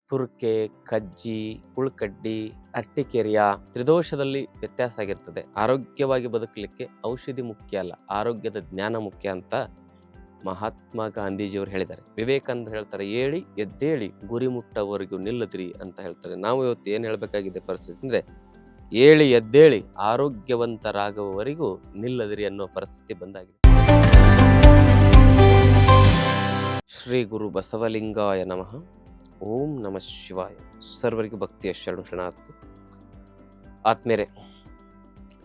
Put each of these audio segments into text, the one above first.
ತುರ್ಕೆ, ಕಜ್ಜಿ, ಉಳ್ಕಡ್ಡಿ, ಅಟ್ಟಿಕೆರಿಯ ತ್ರಿದೋಷದಲ್ಲಿ ವ್ಯತ್ಯಾಸ ಆಗಿರ್ತದೆ. ಆರೋಗ್ಯವಾಗಿ ಬದುಕಲಿಕ್ಕೆ ಔಷಧಿ ಮುಖ್ಯ ಅಲ್ಲ, ಆರೋಗ್ಯದ ಜ್ಞಾನ ಮುಖ್ಯ ಅಂತ ಮಹಾತ್ಮ ಗಾಂಧೀಜಿಯವರು ಹೇಳಿದ್ದಾರೆ. ವಿವೇಕಾನಂದ ಹೇಳ್ತಾರೆ, ಏಳಿ ಎದ್ದೇಳಿ ಗುರಿ ಮುಟ್ಟವರೆಗೂ ನಿಲ್ಲದ್ರಿ ಅಂತ ಹೇಳ್ತಾರೆ. ನಾವು ಇವತ್ತು ಏನ್ ಹೇಳ್ಬೇಕಾಗಿದೆ ಪರಿಸ್ಥಿತಿ ಅಂದ್ರೆ, ಏಳಿ ಎದ್ದೇಳಿ ಆರೋಗ್ಯವಂತರಾಗುವವರೆಗೂ ನಿಲ್ಲದ್ರಿ ಅನ್ನೋ ಪರಿಸ್ಥಿತಿ ಬಂದಾಗಿದೆ. ಶ್ರೀ ಗುರು ಬಸವಲಿಂಗಾಯ ನಮಃ. ಓಂ ನಮಃ ಶಿವಾಯ. ಸರ್ವರಿಗೂ ಭಕ್ತಿಯ ಶರಣು ಶರಣಾರ್ಥಿ. ಆತ್ಮೇರೆ,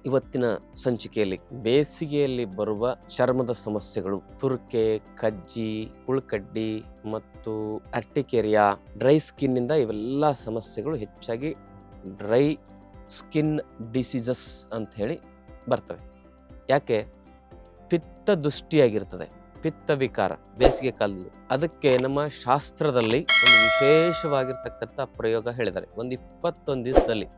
ಇವತ್ತಿನ ಸಂಚಿಕೆಯಲ್ಲಿ ಬೇಸಿಗೆಯಲ್ಲಿ ಬರುವ ಚರ್ಮದ ಸಮಸ್ಯೆಗಳು, ತುರ್ಕೆ, ಕಜ್ಜಿ, ಉಳ್ಕಡ್ಡಿ ಮತ್ತು ಅಟ್ಟಿಕೆರಿಯ, ಡ್ರೈ ಸ್ಕಿನ್ ಇಂದ ಇವೆಲ್ಲ ಸಮಸ್ಯೆಗಳು ಹೆಚ್ಚಾಗಿ ಡ್ರೈ ಸ್ಕಿನ್ ಡಿಸೀಸಸ್ ಅಂತ ಹೇಳಿ ಬರ್ತವೆ. ಯಾಕೆ? ಪಿತ್ತ ದೃಷ್ಟಿಯಾಗಿರ್ತದೆ, ಪಿತ್ತ ವಿಕಾರ ಬೇಸಿಗೆ ಕಾಲದಲ್ಲಿ. ಅದಕ್ಕೆ ನಮ್ಮ ಶಾಸ್ತ್ರದಲ್ಲಿ ಒಂದು ವಿಶೇಷವಾಗಿರ್ತಕ್ಕಂಥ ಪ್ರಯೋಗ ಹೇಳಿದ್ದಾರೆ. ಒಂದು 21 ದಿವಸದಲ್ಲಿ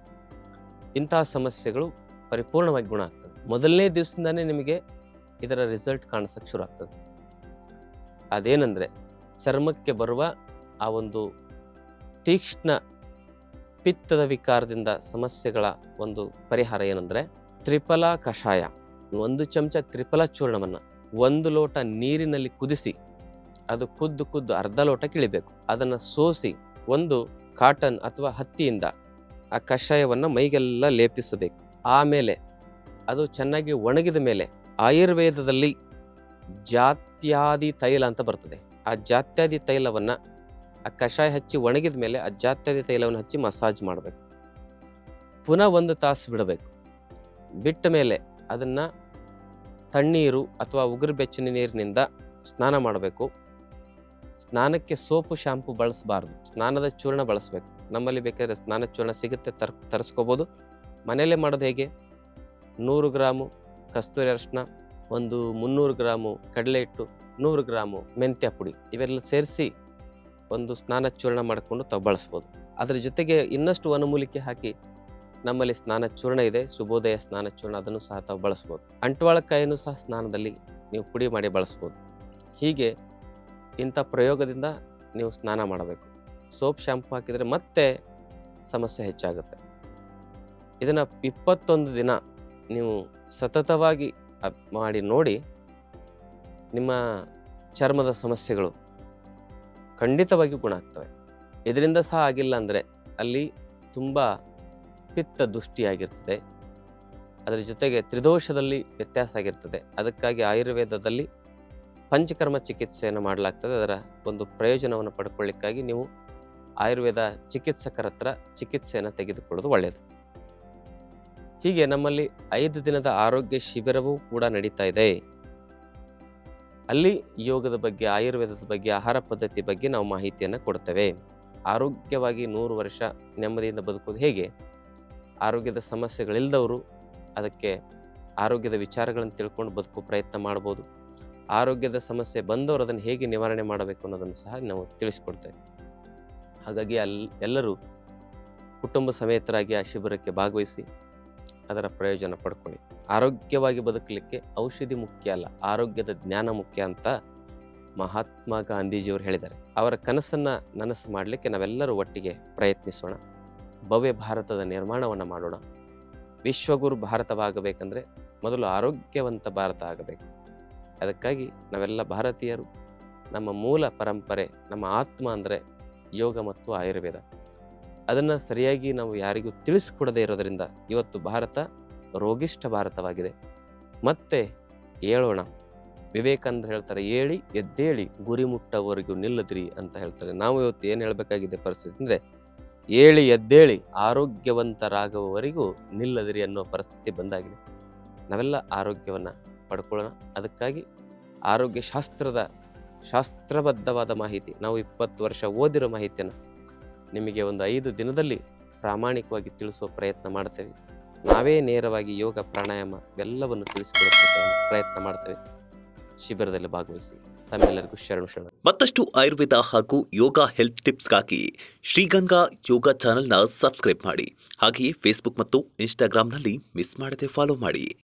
ಇಂತಹ ಸಮಸ್ಯೆಗಳು ಪರಿಪೂರ್ಣವಾಗಿ ಗುಣ ಆಗ್ತದೆ. ಮೊದಲನೇ ದಿವಸದಿಂದಾನೇ ನಿಮಗೆ ಇದರ ರಿಸಲ್ಟ್ ಕಾಣಿಸಕ್ಕೆ ಶುರು ಆಗ್ತದೆ. ಅದೇನೆಂದ್ರೆ, ಚರ್ಮಕ್ಕೆ ಬರುವ ಆ ಒಂದು ತೀಕ್ಷ್ಣ ಪಿತ್ತದ ವಿಕಾರದಿಂದ ಸಮಸ್ಯೆಗಳ ಒಂದು ಪರಿಹಾರ ಏನಂದ್ರೆ, ತ್ರಿಫಲ ಕಷಾಯ. 1 ಚಮಚ ತ್ರಿಫಲ ಚೂರ್ಣವನ್ನ 1 ಲೋಟ ನೀರಿನಲ್ಲಿ ಕುದಿಸಿ, ಅದು ಕುದ್ದು ಅರ್ಧ ಲೋಟ ಕಿಳಿಬೇಕು. ಅದನ್ನ ಸೋಸಿ ಒಂದು ಕಾಟನ್ ಅಥವಾ ಹತ್ತಿಯಿಂದ ಆ ಕಷಾಯವನ್ನ ಮೈಗೆಲ್ಲ ಲೇಪಿಸಬೇಕು. ಆಮೇಲೆ ಅದು ಚೆನ್ನಾಗಿ ಒಣಗಿದ ಮೇಲೆ ಆಯುರ್ವೇದದಲ್ಲಿ ಜಾತ್ಯಾದಿ ತೈಲ ಅಂತ ಬರ್ತದೆ. ಆ ಜಾತ್ಯಾದಿ ತೈಲವನ್ನ ಆ ಕಷಾಯ ಹಚ್ಚಿ ಒಣಗಿದ ಮೇಲೆ ಆ ಜಾತ್ಯಾದಿ ತೈಲವನ್ನು ಹಚ್ಚಿ ಮಸಾಜ್ ಮಾಡಬೇಕು. ಪುನಃ 1 ತಾಸು ಬಿಡಬೇಕು. ಬಿಟ್ಟ ಮೇಲೆ ಅದನ್ನ ತಣ್ಣೀರು ಅಥವಾ ಉಗುರು ಬೆಚ್ಚನೆ ನೀರಿನಿಂದ ಸ್ನಾನ ಮಾಡಬೇಕು. ಸ್ನಾನಕ್ಕೆ ಸೋಪು ಶಾಂಪು ಬಳಸಬಾರ್ದು, ಸ್ನಾನದ ಚೂರ್ಣ ಬಳಸಬೇಕು. ನಮ್ಮಲ್ಲಿ ಬೇಕಾದ್ರೆ ಸ್ನಾನದ ಚೂರ್ಣ ಸಿಗುತ್ತೆ, ತರಿಸ್ಕೋಬೋದು. ಮನೆಯಲ್ಲೇ ಮಾಡೋದು ಹೇಗೆ? 100 ಗ್ರಾಮು ಕಸ್ತೂರಿ ಅರಿಶಿನ, ಒಂದು 300 ಗ್ರಾಮು ಕಡಲೆ ಹಿಟ್ಟು, 100 ಗ್ರಾಮು ಮೆಂತ್ಯ ಪುಡಿ, ಇವೆಲ್ಲ ಸೇರಿಸಿ ಒಂದು ಸ್ನಾನ ಚೂರ್ಣ ಮಾಡಿಕೊಂಡು ತಾವು ಬಳಸ್ಬೋದು. ಅದರ ಜೊತೆಗೆ ಇನ್ನಷ್ಟು ವನಮೂಲಿಕೆ ಹಾಕಿ ನಮ್ಮಲ್ಲಿ ಸ್ನಾನ ಚೂರ್ಣ ಇದೆ, ಶುಭೋದಯ ಸ್ನಾನ ಚೂರ್ಣ, ಅದನ್ನು ಸಹ ತಾವು ಬಳಸ್ಬೋದು. ಅಂಟ್ವಾಳಕಾಯಿನೂ ಸಹ ಸ್ನಾನದಲ್ಲಿ ನೀವು ಪುಡಿ ಮಾಡಿ ಬಳಸ್ಬೋದು. ಹೀಗೆ ಇಂಥ ಪ್ರಯೋಗದಿಂದ ನೀವು ಸ್ನಾನ ಮಾಡಬೇಕು. ಸೋಪ್ ಶಾಂಪು ಹಾಕಿದರೆ ಮತ್ತೆ ಸಮಸ್ಯೆ ಹೆಚ್ಚಾಗುತ್ತೆ. ಇದನ್ನು 21 ದಿನ ನೀವು ಸತತವಾಗಿ ಮಾಡಿ ನೋಡಿ, ನಿಮ್ಮ ಚರ್ಮದ ಸಮಸ್ಯೆಗಳು ಖಂಡಿತವಾಗಿ ಗುಣ ಆಗ್ತವೆ. ಇದರಿಂದ ಸಹ ಆಗಿಲ್ಲ ಅಂದರೆ ಅಲ್ಲಿ ತುಂಬ ಪಿತ್ತ ದೃಷ್ಟಿಯಾಗಿರ್ತದೆ. ಅದರ ಜೊತೆಗೆ ತ್ರಿದೋಷದಲ್ಲಿ ವ್ಯತ್ಯಾಸ ಆಗಿರ್ತದೆ. ಅದಕ್ಕಾಗಿ ಆಯುರ್ವೇದದಲ್ಲಿ ಪಂಚಕರ್ಮ ಚಿಕಿತ್ಸೆಯನ್ನು ಮಾಡಲಾಗ್ತದೆ. ಅದರ ಒಂದು ಪ್ರಯೋಜನವನ್ನು ಪಡ್ಕೊಳ್ಳಿಕ್ಕಾಗಿ ನೀವು ಆಯುರ್ವೇದ ಚಿಕಿತ್ಸಕರ ಹತ್ರ ಚಿಕಿತ್ಸೆಯನ್ನು ತೆಗೆದುಕೊಳ್ಳೋದು ಒಳ್ಳೆಯದು. ಹೀಗೆ ನಮ್ಮಲ್ಲಿ 5 ದಿನದ ಆರೋಗ್ಯ ಶಿಬಿರವೂ ಕೂಡ ನಡೀತಾ ಇದೆ. ಅಲ್ಲಿ ಯೋಗದ ಬಗ್ಗೆ, ಆಯುರ್ವೇದದ ಬಗ್ಗೆ, ಆಹಾರ ಪದ್ಧತಿ ಬಗ್ಗೆ ನಾವು ಮಾಹಿತಿಯನ್ನು ಕೊಡ್ತೇವೆ. ಆರೋಗ್ಯವಾಗಿ 100 ವರ್ಷ ನೆಮ್ಮದಿಯಿಂದ ಬದುಕೋದು ಹೇಗೆ, ಆರೋಗ್ಯದ ಸಮಸ್ಯೆಗಳಿಲ್ಲದವರು ಅದಕ್ಕೆ ಆರೋಗ್ಯದ ವಿಚಾರಗಳನ್ನು ತಿಳ್ಕೊಂಡು ಬದುಕೋ ಪ್ರಯತ್ನ ಮಾಡ್ಬೋದು. ಆರೋಗ್ಯದ ಸಮಸ್ಯೆ ಬಂದವರು ಅದನ್ನು ಹೇಗೆ ನಿವಾರಣೆ ಮಾಡಬೇಕು ಅನ್ನೋದನ್ನು ಸಹ ನಾವು ತಿಳಿಸ್ಕೊಡ್ತೇವೆ. ಹಾಗಾಗಿ ಎಲ್ಲರೂ ಕುಟುಂಬ ಸಮೇತರಾಗಿ ಆ ಶಿಬಿರಕ್ಕೆ ಭಾಗವಹಿಸಿ ಅದರ ಪ್ರಯೋಜನ ಪಡ್ಕೊಳ್ಳಿ. ಆರೋಗ್ಯವಾಗಿ ಬದುಕಲಿಕ್ಕೆ ಔಷಧಿ ಮುಖ್ಯ ಅಲ್ಲ, ಆರೋಗ್ಯದ ಜ್ಞಾನ ಮುಖ್ಯ ಅಂತ ಮಹಾತ್ಮ ಗಾಂಧೀಜಿಯವರು ಹೇಳಿದ್ದಾರೆ. ಅವರ ಕನಸನ್ನು ನನಸು ಮಾಡಲಿಕ್ಕೆ ನಾವೆಲ್ಲರೂ ಒಟ್ಟಿಗೆ ಪ್ರಯತ್ನಿಸೋಣ. ಭವ್ಯ ಭಾರತದ ನಿರ್ಮಾಣವನ್ನು ಮಾಡೋಣ. ವಿಶ್ವಗುರು ಭಾರತವಾಗಬೇಕಂದ್ರೆ ಮೊದಲು ಆರೋಗ್ಯವಂತ ಭಾರತ ಆಗಬೇಕು. ಅದಕ್ಕಾಗಿ ನಾವೆಲ್ಲ ಭಾರತೀಯರು ನಮ್ಮ ಮೂಲ ಪರಂಪರೆ, ನಮ್ಮ ಆತ್ಮ ಅಂದರೆ ಯೋಗ ಮತ್ತು ಆಯುರ್ವೇದ, ಅದನ್ನು ಸರಿಯಾಗಿ ನಾವು ಯಾರಿಗೂ ತಿಳಿಸ್ಕೊಡದೇ ಇರೋದರಿಂದ ಇವತ್ತು ಭಾರತ ರೋಗಿಷ್ಠ ಭಾರತವಾಗಿದೆ. ಮತ್ತೆ ಏಳೋಣ. ವಿವೇಕಾನಂದ ಹೇಳ್ತಾರೆ, ಏಳಿ ಎದ್ದೇಳಿ ಗುರಿ ಮುಟ್ಟವರೆಗೂ ನಿಲ್ಲದ್ರಿ ಅಂತ ಹೇಳ್ತಾರೆ. ನಾವು ಇವತ್ತು ಏನು ಹೇಳಬೇಕಾಗಿದೆ ಪರಿಸ್ಥಿತಿ ಅಂದರೆ, ಏಳಿ ಎದ್ದೇಳಿ ಆರೋಗ್ಯವಂತರಾಗುವವರೆಗೂ ನಿಲ್ಲದ್ರಿ ಅನ್ನೋ ಪರಿಸ್ಥಿತಿ ಬಂದಾಗಿದೆ. ನಾವೆಲ್ಲ ಆರೋಗ್ಯವನ್ನು ಪಡ್ಕೊಳ್ಳೋಣ. ಅದಕ್ಕಾಗಿ ಆರೋಗ್ಯ ಶಾಸ್ತ್ರಬದ್ಧವಾದ ಮಾಹಿತಿ, ನಾವು 20 ವರ್ಷ ಓದಿರೋ ಮಾಹಿತಿಯನ್ನು ನಿಮಗೆ ಒಂದು 5 ದಿನದಲ್ಲಿ ಪ್ರಾಮಾಣಿಕವಾಗಿ ತಿಳಿಸೋ ಪ್ರಯತ್ನ ಮಾಡ್ತೇವೆ. ನಾವೇ ನೇರವಾಗಿ ಯೋಗ, ಪ್ರಾಣಾಯಾಮ ಇವೆಲ್ಲವನ್ನು ತಿಳಿಸಿಕೊಡೋಕ್ಕೆ ಪ್ರಯತ್ನ ಮಾಡ್ತೇವೆ. ಶಿಬಿರದಲ್ಲಿ ಭಾಗವಹಿಸಿ. ತಮ್ಮೆಲ್ಲರಿಗೂ ಶರಣು ಶರಣ. ಮತ್ತಷ್ಟು ಆಯುರ್ವೇದ ಹಾಗೂ ಯೋಗ ಹೆಲ್ತ್ ಟಿಪ್ಸ್ಗಾಗಿ ಶ್ರೀಗಂಗಾ ಯೋಗ ಚಾನೆಲ್ನ ಸಬ್ಸ್ಕ್ರೈಬ್ ಮಾಡಿ. ಹಾಗೆಯೇ ಫೇಸ್ಬುಕ್ ಮತ್ತು ಇನ್ಸ್ಟಾಗ್ರಾಂನಲ್ಲಿ ಮಿಸ್ ಮಾಡದೆ ಫಾಲೋ ಮಾಡಿ.